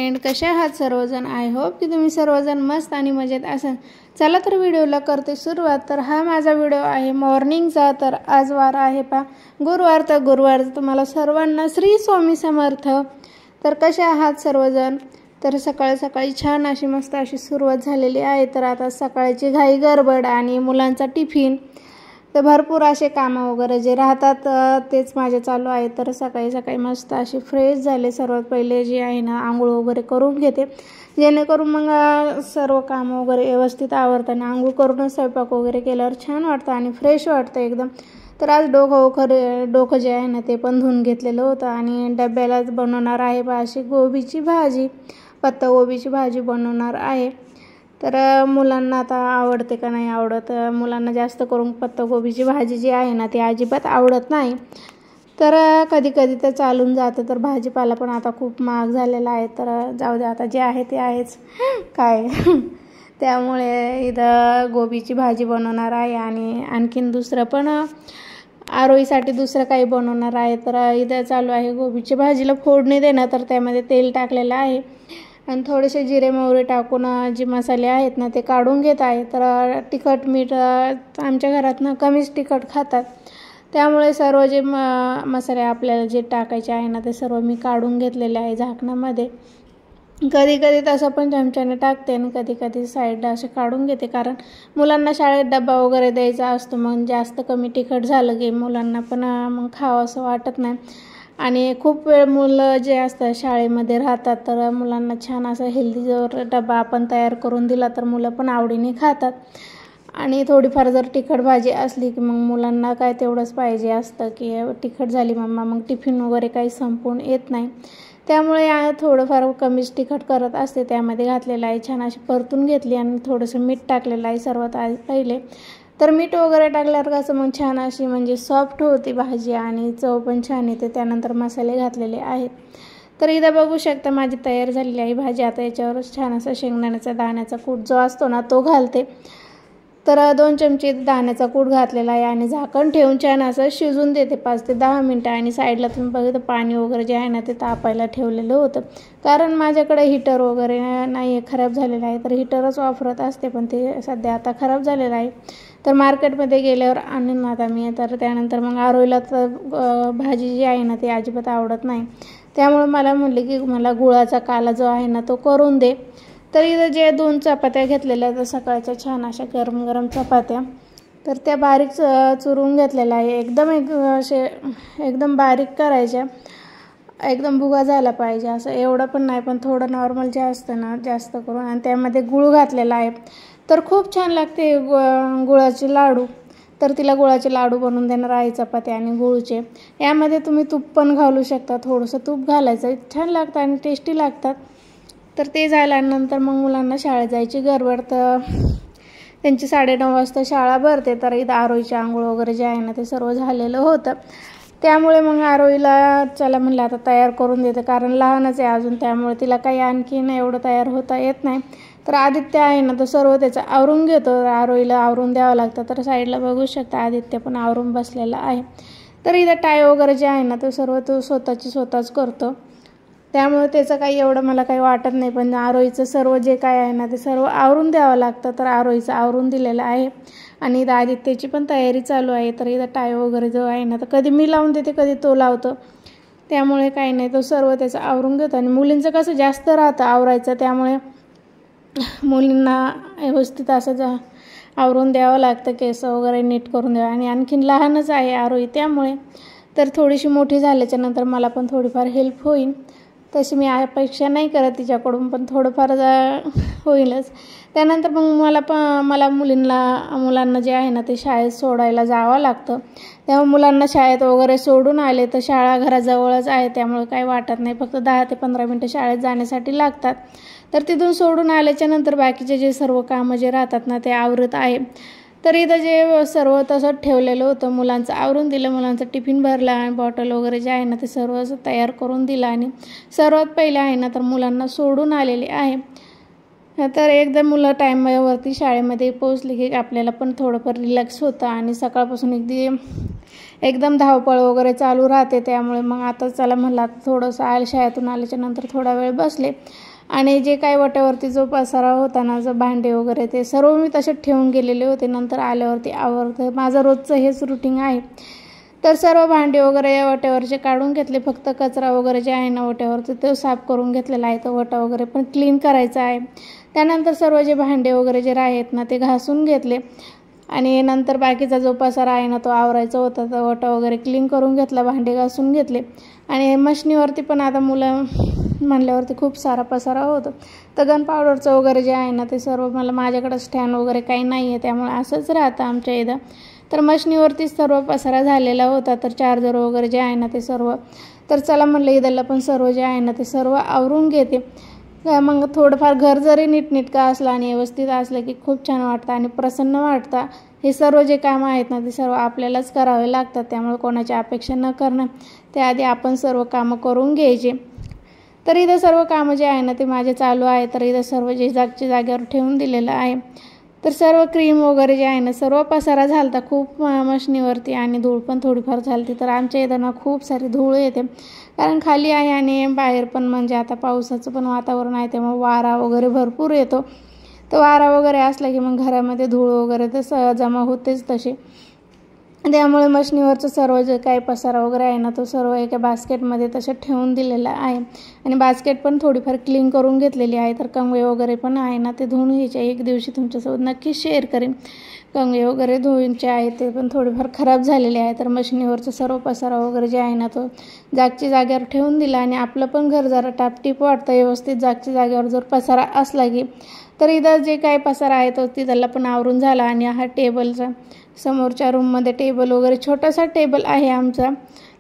Friend, कशा आहात सर्वजण? आय होप की तुम्ही सर्वजण मस्त आणि मजेत असाल. चला तर व्हिडिओला करते सुरुवात. तर हा माझा व्हिडिओ आहे मॉर्निंगचा. तर आज वार आहे गुरुवार. तर गुरुवार तुम्हाला सर्वांना श्री स्वामी समर्थ. तर कशा आहात सर्वजण? तर सकाळी सकाळी छान अशी मस्त अशी सुरुवात झालेली आहे. तर आता सकाळची घाई गडबड आणि मुलांचा टिफिन, तर भरपूर असे कामं वगैरे जे राहतात तेच माझे चालू आहे. तर सकाळी सकाळी मस्त अशी फ्रेश झाले. सर्वात पहिले जे आहे ना आंघोळ वगैरे करून घेते, जेणेकरून मग सर्व कामं वगैरे व्यवस्थित आवरताना आंघोळ करूनच स्वयंपाक वगैरे केल्यावर छान वाटतं आणि फ्रेश वाटतं एकदम. तर आज डोकं जे आहे ना ते पण धुवून घेतलेलं होतं आणि डब्यालाच बनवणार आहे अशी गोबीची भाजी, पत्तागोबीची भाजी बनवणार आहे. तर मुलांना आता आवडते का नाही आवडत, मुलांना जास्त करून पत्तागोबीची भाजी जी आहे ना ती अजिबात आवडत नाही. तर कधी कधी तर चालून जातं. तर भाजीपाला पण आता खूप महाग झालेला आहे. तर जाऊ दे, आता जे आहे ते आहेच काय त्यामुळे इथं गोबीची भाजी बनवणार आहे आणि आणखीन दुसरं पण आरोईसाठी दुसरं काही बनवणार आहे. तर इथं चालू आहे गोबीची भाजीला फोडणी देणं. तर त्यामध्ये तेल टाकलेलं आहे आणि थोडेसे जिरे मोहरी टाकून जे मसाले आहेत ना ते काढून घेत आहे. तर तिखट मीठ आमच्या घरात ना कमीच तिखट खातात, त्यामुळे सर्व जे मसाले आपल्याला जे टाकायचे आहे ना ते सर्व मी काढून घेतलेले आहे झाकणामध्ये. कधी कधी तसं पण चमच्याने टाकते आणि कधी कधी साईडला असे काढून घेते, कारण मुलांना शाळेत डबा वगैरे द्यायचा असतो. मग जास्त कमी तिखट झालं की मुलांना पण मग खावं असं वाटत नाही. आणि खूप वेळ मुलं जे असतात शाळेमध्ये राहतात, तर मुलांना छान असं हेल्दी जर डबा आपण तयार करून दिला तर मुलं पण आवडीने खातात. आणि थोडीफार जर तिखट भाजी असली की मग मुलांना काय तेवढंच पाहिजे असतं की तिखट झाली मम्मा, मग टिफिन वगैरे काही संपवून येत नाही. त्यामुळे थोडंफार कमीच तिखट करत असते. त्यामध्ये घातलेलं आहे, छान अशी परतून घेतली आणि थोडंसं मीठ टाकलेलं आहे सर्वात पहिले. तर मीठ वगैरे टाकल्यावर कसं मग छान अशी म्हणजे सॉफ्ट होती भाजी आणि चव पण छान येते. त्यानंतर मसाले घातलेले आहेत. तर इथं बघू शकता माझी तयार झालेली आहे भाजी. आता याच्यावरच छान असा शेंगदाण्याचा दाण्याचा कूट जो असतो ना तो घालते. तर 2 चमचे दाण्याचा कूट घातलेला आहे आणि झाकण ठेवून छान असं शिजून देते 5 ते 10 मिनटं. आणि साईडला तुम्ही बघितलं पाणी वगैरे जे आहे ना ते तापायला ठेवलेलं होतं, कारण माझ्याकडे हीटर वगैरे नाही आहे, खराब झालेलं आहे. तर हीटरच वापरत असते, पण ते सध्या आता खराब झालेलं आहे. तर मार्केटमध्ये गेल्यावर आणून आता मी. तर त्यानंतर मग आरोईला तर भाजी जी आहे ना ती अजिबात आवडत नाही, त्यामुळे मला म्हणले की मला गुळाचा काला जो आहे ना तो करून दे. तर इथं जे 2 चपात्या घेतलेल्या तर सकाळच्या छान अशा गरम गरम चपात्या, तर त्या बारीक चुरून घेतलेल्या आहे. एकदम बारीक करायच्या, एकदम भुगा झाला पाहिजे असं, एवढं पण नाही पण थोडं नॉर्मल जे असतं ना जास्त करून. आणि त्यामध्ये गूळ घातलेला आहे. तर खूप छान लागते गुळाचे लाडू. तर तिला गुळाचे लाडू बनवून देणार आहे चपाती आणि गुळचे. यामध्ये तुम्ही तूप पण घालू शकता, थोडंसं तूप घालायचं, छान लागतं आणि टेस्टी लागतात. तर ते झाल्यानंतर मग मुलांना शाळेत जायची गडबड. तर त्यांची 9:30 वाजता शाळा भरते. तर इथं आरोईची आंघोळ वगैरे जे आहे ना ते सर्व झालेलं होतं, त्यामुळे मग आरोईला चला म्हणलं आता तयार करून देते, कारण लहानच आहे अजून, त्यामुळे तिला काही आणखीन एवढं तयार होता येत नाही. तर आदित्य आहे ना तो सर्व त्याचं आवरून घेतो, आरोईला आवरून द्यावं लागतं. तर साईडला बघू शकता आदित्य पण आवरून बसलेला आहे. तर इथं टाय वगैरे जे आहे ना तो सर्व तो स्वतःच करतो, त्यामुळे त्याचं काही एवढं मला काही वाटत नाही. पण आरोईचं सर्व जे काय आहे ना ते सर्व आवरून द्यावं लागतं. तर आरोईचं आवरून दिलेलं आहे आणि इथं आदित्यची पण तयारी चालू आहे. तर इथं टाय वगैरे जो आहे ना तर कधी मी लावून देते कधी तो लावतो, त्यामुळे काही नाही, तो सर्व त्याचं आवरून घेतो. आणि मुलींचं कसं जास्त राहतं आवरायचं, त्यामुळे मुलींना व्यवस्थित असं आवरून द्यावं लागतं, केस वगैरे नीट करून द्यावं. आणि आणखीन लहानच आहे आरोई, त्यामुळे तर थोडीशी मोठी झाल्याच्या नंतर मला पण थोडीफार हेल्प होईल. तशी मी अपेक्षा नाही करत तिच्याकडून, पण थोडंफार होईलच. त्यानंतर मग मला मुलांना जे आहे ना ते शाळेत सोडायला जावं लागतं. त्यामुळे मुलांना शाळेत वगैरे सोडून आले तर शाळा घराजवळच आहे, त्यामुळे काही वाटत नाही. फक्त 10 ते 15 मिनटं शाळेत जाण्यासाठी लागतात. तर तिथून सोडून आल्याच्या नंतर बाकीचे जे सर्व कामं जे राहतात ना ते आवरत आहे. तर इथं जे सर्व तसंच ठेवलेलं होतं, मुलांचं आवरून दिलं, मुलांचं टिफिन भरला आणि बॉटल वगैरे जे आहे ना ते सर्व तयार करून दिलं. आणि सर्वात पहिले आहे ना तर मुलांना सोडून आलेले आहे. तर एकदा मुलं टाईमवरती शाळेमध्ये पोचली की आपल्याला पण थोडंफार रिलॅक्स होतं. आणि सकाळपासून एकदम धावपळ वगैरे चालू राहते, त्यामुळे मग आता चला म्हणलं आता थोडंसं शाळेतून आल्याच्या नंतर थोडा वेळ बसले आणि जे काही वट्यावरती जो पसारा होता ना, जो भांडे वगैरे ते सर्व मी तसेच ठेवून गेलेले होते. नंतर आल्यावरती आवरतं, माझं रोजचं हेच रुटीन आहे. तर सर्व भांडे वगैरे वट्यावरचे काढून घेतले. फक्त कचरा वगैरे जे आहे ना वट्यावरचं तो साफ करून घेतलेला आहे. तो वटा वगैरे पण क्लीन करायचा आहे. त्यानंतर सर्व जे भांडे वगैरे जे आहेत ना ते घासून घेतले आणि नंतर बाकीचा जो पसारा आहे ना तो आवरायचा होता. तर वटा वगैरे क्लीन करून घेतला, भांडे घासून घेतले. आणि मशनीवरती पण आता मुलं म्हणल्यावरती खूप सारा पसारा होतो. तर गन पावडरचं वगैरे जे आहे ना ते सर्व मला माझ्याकडं स्टँड वगैरे काही नाही आहे, त्यामुळे असंच राहतं आमच्या इथं. तर मशनीवरतीच सर्व पसारा झालेला होता. तर चार्जर वगैरे जे आहे ना ते सर्व, तर चला म्हणलं इथलं पण सर्व जे आहे ना ते सर्व आवरून घेते. मग थोडंफार घर जरी नीटनेटकं असलं आणि व्यवस्थित असलं की खूप छान वाटतं आणि प्रसन्न वाटतं. हे सर्व जे कामं आहेत ना ते सर्व आपल्यालाच करावे लागतात, त्यामुळे कोणाची अपेक्षा न करणं, त्याआधी आपण सर्व कामं करून घ्यायचे. तर इथं सर्व कामं जे आहे ना ते माझे चालू आहे. तर इथं सर्व जे जागच्या जागेवर ठेवून दिलेलं आहे. तर सर्व क्रीम वगैरे जे आहे ना सर्व पसारा झालता खूप मशनीवरती आणि धूळ पण थोडीफार झालती. तर आमच्या इथं ना खूप सारी धूळ येते, कारण खाली आहे आणि बाहेर पण म्हणजे आता पावसाचं पण वातावरण आहे, त्यामुळे वारा वगैरे भरपूर येतो. तर वारा वगैरे असला की मग घरामध्ये धूळ वगैरे तर जमा होतेच तशी. त्यामुळे मशनीवरचं सर्व जे काही पसारा वगैरे आहे ना तो सर्व एका बास्केटमध्ये तसं ठेवून दिलेला आहे. आणि बास्केट पण थोडीफार क्लीन करून घेतलेली आहे. तर कंगवे वगैरे पण आहे ना ते धुवून घ्यायचे. एक दिवशी तुमच्यासोबत नक्की शेअर करेन. कंगवे वगैरे धुवायचे आहे, ते पण थोडेफार खराब झालेले आहे. तर मशनीवरचं सर्व पसारा वगैरे जे आहे ना तो जागच्या जागेवर ठेवून दिला. आणि आपलं पण घर जरा टापटीप वाटतं व्यवस्थित जागच्या जागेवर जर पसारा असला की. तर इथं जे काही पसारा आहे तो तिथला पण आवरून झाला. आणि हा टेबलचा समोरच्या रूममध्ये टेबल वगैरे छोटासा टेबल आहे आमचा,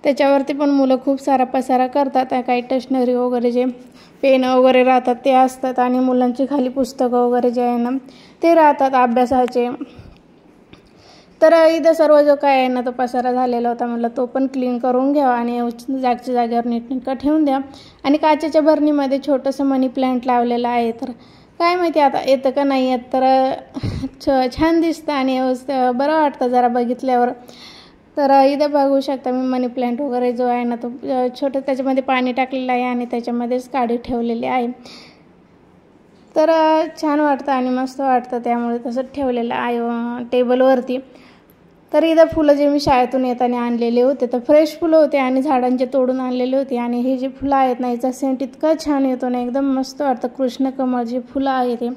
त्याच्यावरती पण मुलं खूप सारा पसारा करतात. काही स्टेशनरी वगैरे जे पेन वगैरे राहतात ते असतात आणि मुलांची खाली पुस्तकं वगैरे जे आहे ना ते राहतात अभ्यासाचे. तर इथं सर्व जो काय आहे ना तो पसारा झालेला होता, म्हटलं तो पण क्लीन करून घ्यावा आणि जागच्या जागेवर नीटनेटकं ठेवून द्या. आणि काचेच्या भरणीमध्ये छोटंसं मनी प्लांट लावलेलं आहे. तर काय माहिती आता येतं का नाही येत, तर छान दिसतं आणि बरं वाटतं जरा बघितल्यावर. तर इथं बघू शकता मी मनी प्लांट वगैरे जो आहे ना तो छोटं त्याच्यामध्ये पाणी टाकलेलं आहे आणि त्याच्यामध्येच काढी ठेवलेली आहे. तर छान वाटतं आणि मस्त वाटतं, त्यामुळे तसंच ठेवलेलं आहे टेबलवरती. तर इथं फुलं जे मी शाळेतून येताना आणलेले होते तर फ्रेश फुलं होते आणि झाडांचे तोडून आणलेले होते. आणि हे जे फुलं आहेत ना याचा सेंट इतका छान येतो ना, एकदम मस्त वाटतं. कृष्णकमळ जे फुलं आहे ते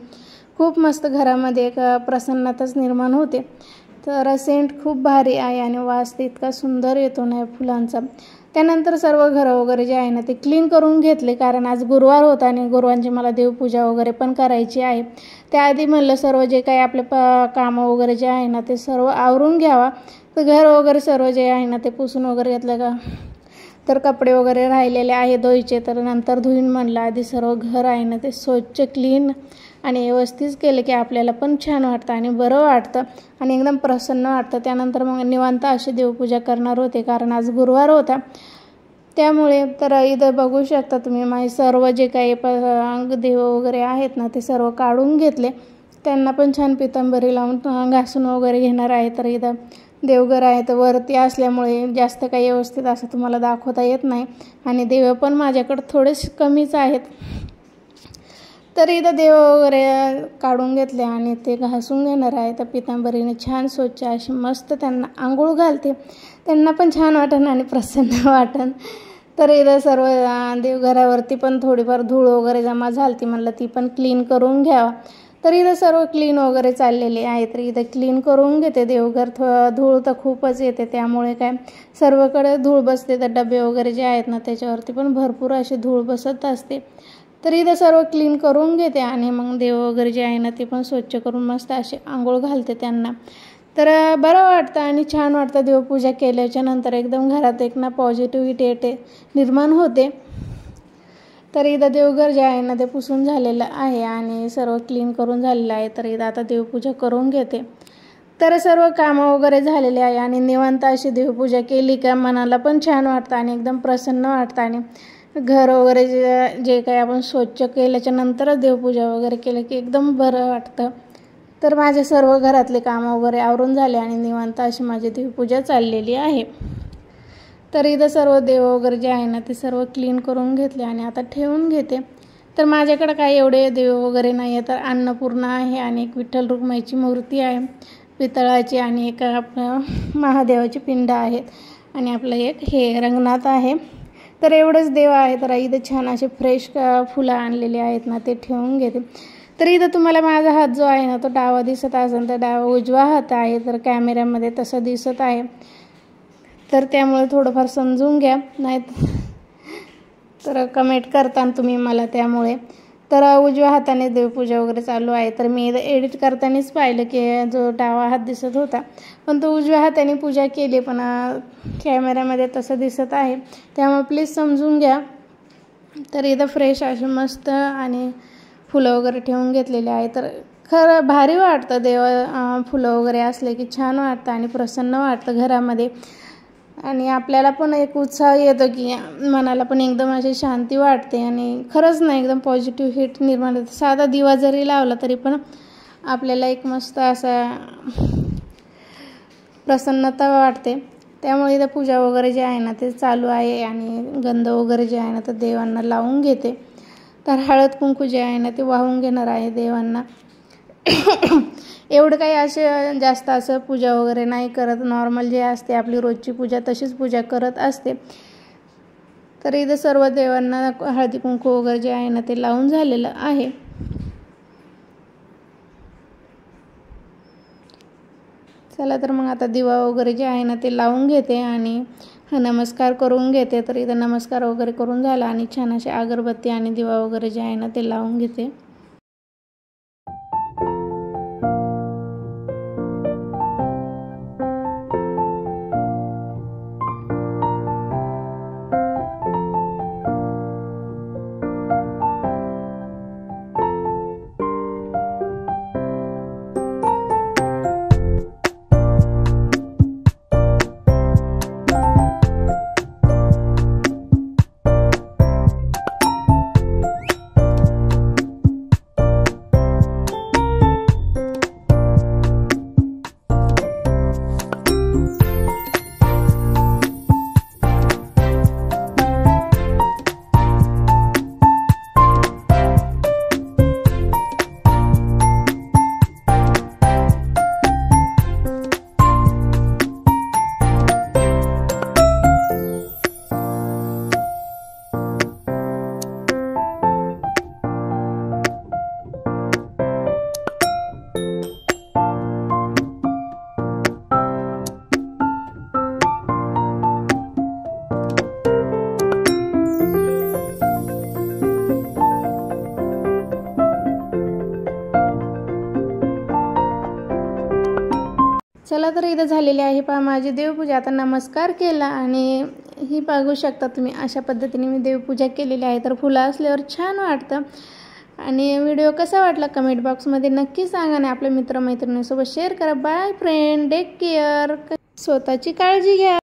खूप मस्त घरामध्ये एक प्रसन्नताच निर्माण होते. तर सेंट खूप भारी आहे आणि वास ते इतका सुंदर येतो ना या फुलांचा. त्यानंतर सर्व घरं वगैरे जे आहे ना ते क्लीन करून घेतले, कारण आज गुरुवार होता आणि गुरुवारची मला देवपूजा वगैरे पण करायची आहे. त्याआधी म्हणलं सर्व जे काही आपले कामं वगैरे जे आहे ना ते सर्व आवरून घ्यावा. तर घर वगैरे सर्व जे आहे ना ते पुसून वगैरे घेतलं का, तर कपडे वगैरे राहिलेले आहे धुवायचे तर नंतर धुईन म्हणलं. आधी सर्व घर आहे ना ते स्वच्छ क्लीन आणि व्यवस्थित केलं की आपल्याला पण छान वाटतं आणि बरं वाटतं आणि एकदम प्रसन्न वाटतं. त्यानंतर मग निवांत अशी देवपूजा करणार होते, कारण आज गुरुवार होता त्यामुळे. तर इथं बघू शकता तुम्ही माझे सर्व जे काही देव वगैरे आहेत ना ते सर्व काढून घेतले. त्यांना पण छान पितांबरी लावून घासून वगैरे घेणार आहे. तर इथं देवघर आहे तर वरती असल्यामुळे जास्त काही व्यवस्थित असं तुम्हाला दाखवता येत नाही आणि देव पण माझ्याकडे थोडेसे कमीच आहेत. तर इथं देव वगैरे काढून घेतले आणि ते घासून घेणार आहे. तर पितांबरीने छान स्वच्छ अशी मस्त त्यांना आंघोळ घालते, त्यांना पण छान वाटन आणि प्रसन्न वाटन. तर इथं सर्व देवघरावरती पण थोडीफार धूळ वगैरे जमा झाली, म्हणलं ती पण क्लीन करून घ्यावा. तर इथं सर्व क्लीन वगैरे चाललेले आहे. तर इथं क्लीन करून घेते देवघर. धूळ तर खूपच येते, त्यामुळे काय सर्वकडे धूळ बसते. तर डबे वगैरे जे आहेत ना त्याच्यावरती पण भरपूर अशी धूळ बसत असते. तर इथं सर्व क्लीन करून घेते आणि मग देव वगैरे जे आहे ना ते पण स्वच्छ करून मस्त असे आंघोळ घालते त्यांना. तर बरं वाटतं आणि छान वाटतं देवपूजा केल्याच्या नंतर. एकदम घरात एक ना पॉझिटिव्हिटी निर्माण होते. तर इथं देवघर जे आहे ना ते पुसून झालेलं आहे आणि सर्व क्लीन करून झालेलं आहे. तर इथं आता देवपूजा करून घेते. तर सर्व कामं वगैरे झालेले आहे आणि निवांत अशी देवपूजा केली का मनाला पण छान वाटतं आणि एकदम प्रसन्न वाटतं. आणि घर वगैरे जे काही आपण स्वच्छ केल्याच्या नंतरच देवपूजा वगैरे केलं की एकदम बरं वाटतं. तर माझे सर्व घरातले कामं वगैरे आवरून झाले आणि निवांत अशी माझी देवपूजा चाललेली आहे. तर इथं सर्व देव वगैरे जे आहे ना ते सर्व क्लीन करून घेतले आणि आता ठेवून घेते. तर माझ्याकडे काही एवढे देव वगैरे नाही आहे, तर अन्नपूर्णा आहे आणि एक विठ्ठल रुक्माईची मूर्ती आहे पितळाची आणि एक आपलं महादेवाची पिंड आहेत आणि आपलं एक हे रंगनाथ आहे. तर एवढंच देव आहे. तर इथं छान असे फ्रेश फुलं आणलेले आहेत ना, ते ठेवून घेते. तर इथं तुम्हाला माझा हात जो आहे ना तो डावा दिसत असेल तर डावा उजवा हात आहे, तर कॅमेऱ्यामध्ये तसं दिसत आहे. तर त्यामुळे थोडंफार समजून घ्या, नाही तर कमेंट करताना तुम्ही मला त्यामुळे. तर उजव्या हाताने देवपूजा वगैरे चालू आहे. तर मी एडिट करतानाच पाहिलं की जो डावा हात दिसत होता पण तो उजव्या हाताने पूजा केली, पण कॅमेऱ्यामध्ये तसं दिसत आहे, त्यामुळे प्लीज समजून घ्या. तर इथं फ्रेश असे मस्त आणि फुलं वगैरे ठेवून घेतलेले आहे. तर खरं भारी वाटतं फुलं वगैरे असले की छान वाटतं आणि प्रसन्न वाटतं घरामध्ये आणि आपल्याला पण एक उत्साह येतो की मनाला पण एकदम अशी शांती वाटते आणि खरंच ना एकदम पॉझिटिव्ह हिट निर्माण होते. साधा दिवा जरी लावला तरी पण आपल्याला एक मस्त असा प्रसन्नता वाटते. त्यामुळे इथं पूजा वगैरे जे आहे ना ते चालू आहे आणि गंध वगैरे जे आहे ना तर देवांना लावून घेते. तर हळद कुंकू जे आहे ना ते वाहून घेणार आहे देवांना. एवढं काही असे जास्त असं पूजा वगैरे नाही करत, नॉर्मल जे असते आपली रोजची पूजा तशीच पूजा करत असते. तर इथं सर्व देवांना हळदी कुंकू वगैरे जे आहे ना ते लावून झालेलं आहे. चला तर मग आता दिवा वगैरे जे आहे ना ते लावून घेते आणि नमस्कार करून घेते. तर इथं नमस्कार वगैरे करून झाला आणि छान अशी अगरबत्ती आणि दिवा वगैरे जे आहे ना ते लावून घेते. चला तर इथं झालेली आहे पहा माझी देवपूजा. आता नमस्कार केला आणि ही बघू शकता तुम्ही अशा पद्धतीने मी देवपूजा केलेली आहे. तर फुलं असल्यावर छान वाटतं. आणि व्हिडिओ कसा वाटला कमेंट बॉक्समध्ये नक्की सांगा आणि आपल्या मित्रमैत्रिणींसोबत शेअर करा. बाय फ्रेंड, टेक केअर, स्वतःची काळजी घ्या.